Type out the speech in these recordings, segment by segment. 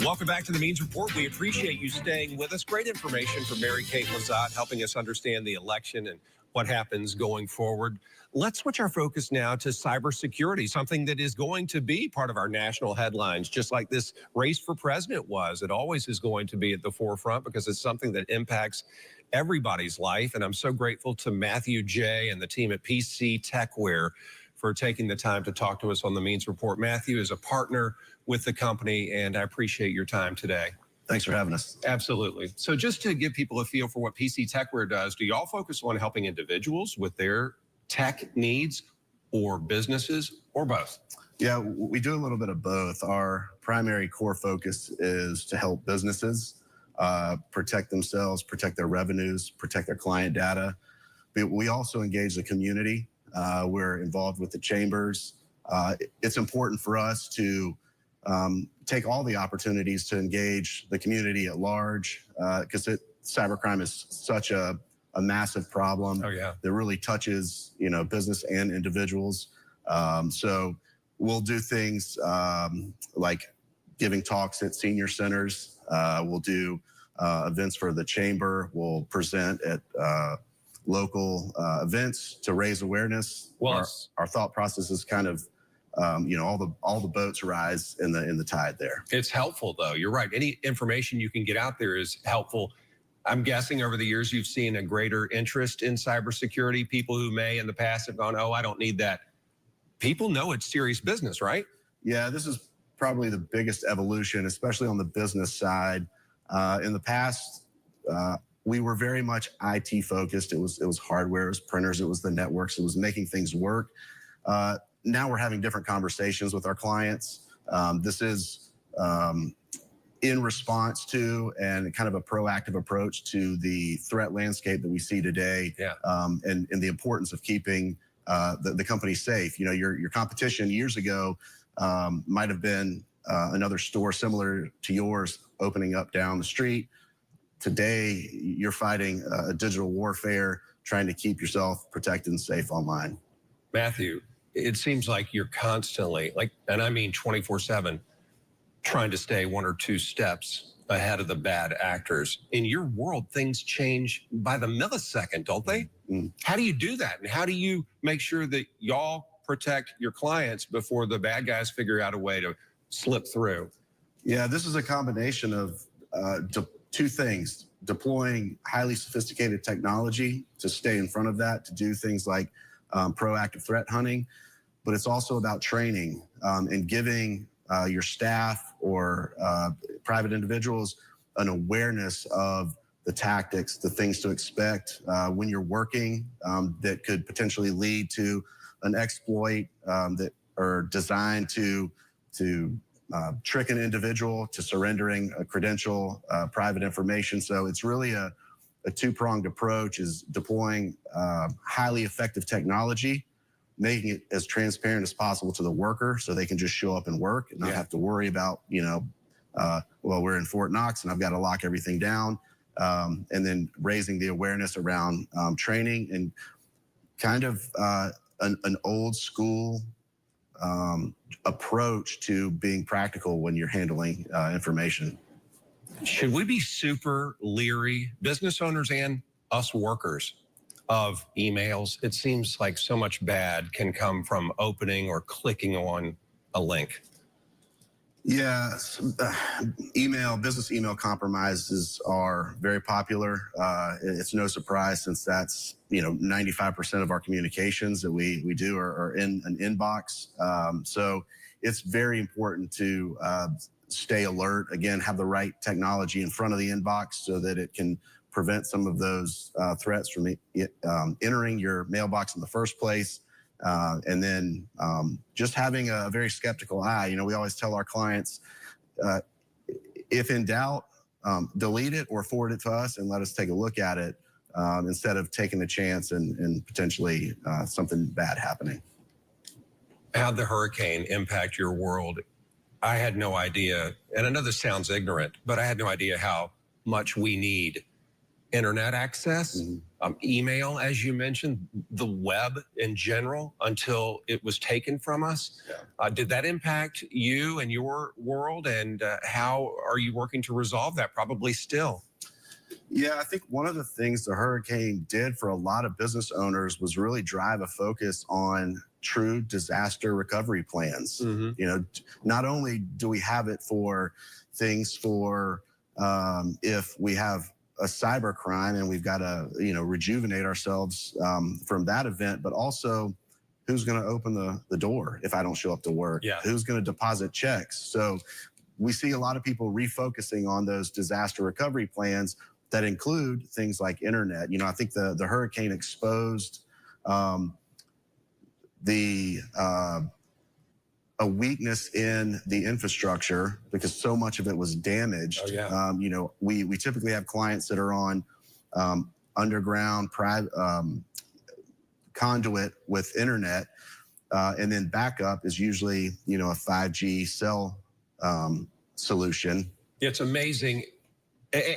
Welcome back to the Means Report. We appreciate you staying with us. Great information from Mary Kate Lazat, helping us understand the election and what happens going forward. Let's switch our focus now to cybersecurity, something that is going to be part of our national headlines, just like this race for president was. It always is going to be at the forefront because it's something that impacts everybody's life. And I'm so grateful to Matthew J. and the team at PC Techware for taking the time to talk to us on the Means Report. Matthew is a partner with the company, and I appreciate your time today. Thanks for having us. Absolutely. So just to give people a feel for what PC Techware does, do y'all focus on helping individuals with their tech needs or businesses or both? Yeah, we do a little bit of both. Our primary core focus is to help businesses protect themselves, protect their revenues, protect their client data. But we also engage the community. We're involved with the chambers. It's important for us to take all the opportunities to engage the community at large because cybercrime is such a massive problem that really touches business and individuals. So we'll do things like giving talks at senior centers. We'll do events for the chamber. We'll present at local events to raise awareness. Well, our thought process is kind of all the boats rise in the tide there. It's helpful, though. You're right. Any information you can get out there is helpful. I'm guessing over the years you've seen a greater interest in cybersecurity. People who may in the past have gone, oh, I don't need that. People know it's serious business, right? Yeah, this is probably the biggest evolution, especially on the business side. In the past, we were very much IT focused. It was hardware, it was printers, it was the networks, it was making things work. Now we're having different conversations with our clients. This is in response to and kind of a proactive approach to the threat landscape that we see today, and the importance of keeping the company safe. Your competition years ago might have been another store similar to yours opening up down the street. Today, you're fighting a digital warfare, trying to keep yourself protected and safe online. Matthew, it seems like you're constantly, and I mean 24/7, trying to stay one or two steps ahead of the bad actors. In your world, things change by the millisecond, don't they? How do you do that? And how do you make sure that y'all protect your clients before the bad guys figure out a way to slip through? Yeah, this is a combination of two things: deploying highly sophisticated technology to stay in front of that, to do things like proactive threat hunting, but it's also about training and giving your staff or private individuals an awareness of the tactics, the things to expect when you're working that could potentially lead to an exploit that are designed to trick an individual to surrendering a credential, private information. So it's really a two-pronged approach: is deploying highly effective technology, making it as transparent as possible to the worker so they can just show up and work and not have to worry about, well, we're in Fort Knox and I've got to lock everything down. And then raising the awareness around training and kind of an old school approach to being practical when you're handling information. Should we be super leery, business owners and us workers, of emails? It seems like so much bad can come from opening or clicking on a link. Yeah, business email compromises are very popular. It's no surprise, since that's 95% of our communications that we do are in an inbox. So it's very important to stay alert. Again, have the right technology in front of the inbox so that it can prevent some of those threats from entering your mailbox in the first place. And then just having a very skeptical eye. We always tell our clients, if in doubt, delete it or forward it to us and let us take a look at it instead of taking a chance and potentially something bad happening. How'd the hurricane impact your world? I had no idea, and I know this sounds ignorant, but I had no idea how much we need internet access, email, as you mentioned, the web in general, until it was taken from us. Did that impact you and your world? And how are you working to resolve that? Probably still. Yeah, I think one of the things the hurricane did for a lot of business owners was really drive a focus on true disaster recovery plans. You know, not only do we have it for things for if we have a cyber crime and we've got to, you know, rejuvenate ourselves from that event, but also who's going to open the door if I don't show up to work? Who's going to deposit checks? So we see a lot of people refocusing on those disaster recovery plans that include things like internet. You know, I think the hurricane exposed a weakness in the infrastructure because so much of it was damaged. You know, we typically have clients that are on underground private conduit with internet, and then backup is usually, you know, a 5G cell solution. It's amazing.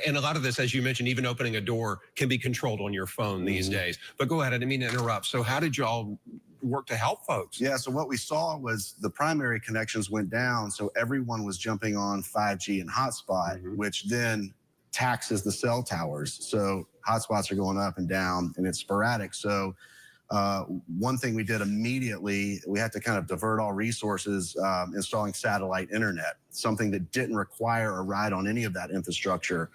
And a lot of this, as you mentioned, even opening a door can be controlled on your phone these days. But go ahead, I didn't mean to interrupt. So how did y'all work to help folks? Yeah, so what we saw was the primary connections went down, so everyone was jumping on 5G and hotspot, which then taxes the cell towers. So hotspots are going up and down, and it's sporadic. So one thing we did immediately, we had to kind of divert all resources installing satellite internet, something that didn't require a ride on any of that infrastructure.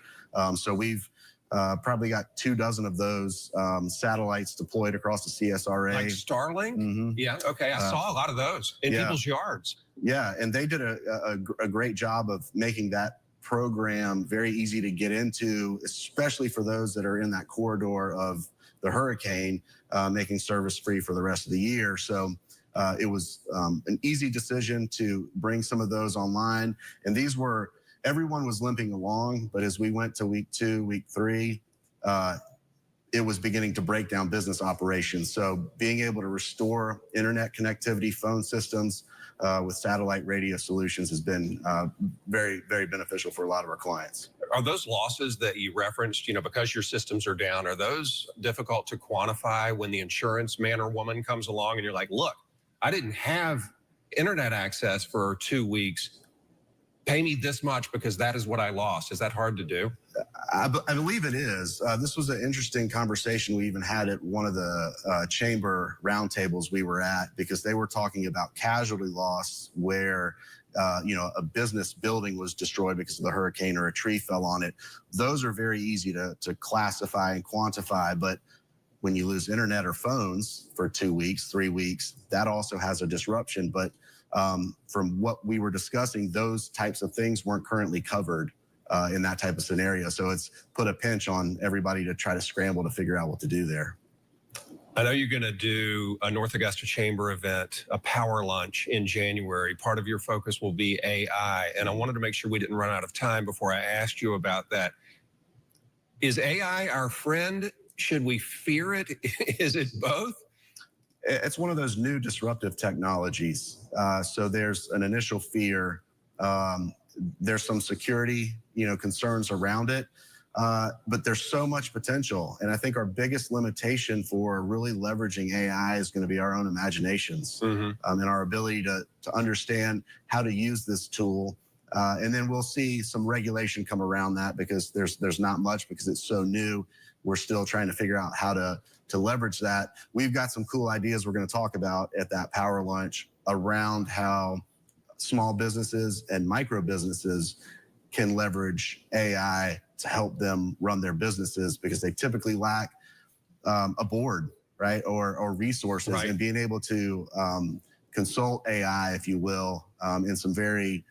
So we've probably got 24 of those satellites deployed across the CSRA. Like Starlink? Yeah, okay, I saw a lot of those in people's yards. Yeah, and they did a great job of making that program very easy to get into, especially for those that are in that corridor of the hurricane, making service free for the rest of the year. So it was an easy decision to bring some of those online. And these were, everyone was limping along, but as we went to week 2, week 3, it was beginning to break down business operations. So being able to restore internet connectivity, phone systems with satellite radio solutions has been very, very beneficial for a lot of our clients. Are those losses that you referenced, you know, because your systems are down, are those difficult to quantify when the insurance man or woman comes along and you're like, look, I didn't have internet access for 2 weeks. Pay me this much because that is what I lost. Is that hard to do? I believe it is. This was an interesting conversation we even had at one of the chamber roundtables we were at, because they were talking about casualty loss where you know, a business building was destroyed because of the hurricane or a tree fell on it. Those are very easy to classify and quantify, but when you lose internet or phones for 2 weeks, 3 weeks, that also has a disruption. But from what we were discussing, those types of things weren't currently covered in that type of scenario. So it's put a pinch on everybody to try to scramble to figure out what to do there. I know you're going to do a North Augusta Chamber event, a power lunch in January. Part of your focus will be AI. And I wanted to make sure we didn't run out of time before I asked you about that. Is AI our friend? Should we fear it? Is it both? It's one of those new disruptive technologies. So there's an initial fear. There's some security, you know, concerns around it. But there's so much potential. And I think our biggest limitation for really leveraging AI is going to be our own imaginations and our ability to understand how to use this tool. And then we'll see some regulation come around that, because there's not much, because it's so new. We're still trying to figure out how to leverage that. We've got some cool ideas we're going to talk about at that power lunch around how small businesses and micro businesses can leverage AI to help them run their businesses, because they typically lack a board, right, or resources, and being able to consult AI, if you will, in some very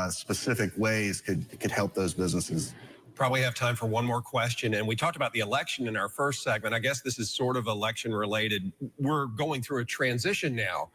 specific ways could help those businesses. Probably have time for one more question. And we talked about the election in our first segment. I guess this is sort of election related. We're going through a transition now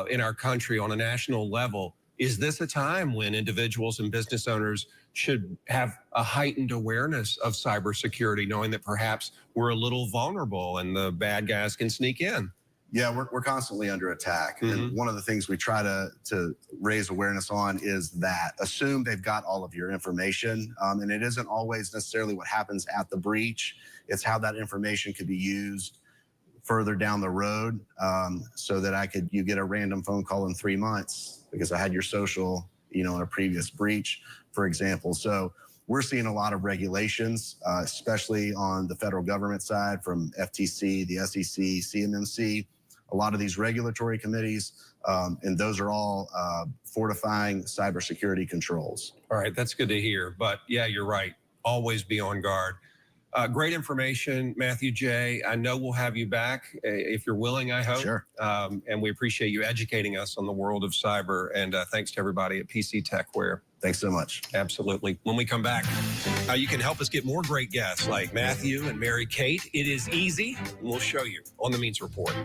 in our country on a national level. Is this a time when individuals and business owners should have a heightened awareness of cybersecurity, knowing that perhaps we're a little vulnerable and the bad guys can sneak in? Yeah, we're constantly under attack. And one of the things we try to raise awareness on is that assume they've got all of your information. And it isn't always necessarily what happens at the breach. It's how that information could be used further down the road, so that you get a random phone call in 3 months because I had your social, in a previous breach, for example. So we're seeing a lot of regulations, especially on the federal government side from FTC, the SEC, CMMC, a lot of these regulatory committees, and those are all fortifying cybersecurity controls. All right, that's good to hear. But yeah, you're right. Always be on guard. Great information, Matthew J. I know we'll have you back if you're willing, I hope. Sure. And we appreciate you educating us on the world of cyber. And thanks to everybody at PC Techware. Thanks so much. Absolutely. When we come back, you can help us get more great guests like Matthew and Mary Kate. It is easy. We'll show you on the Means Report.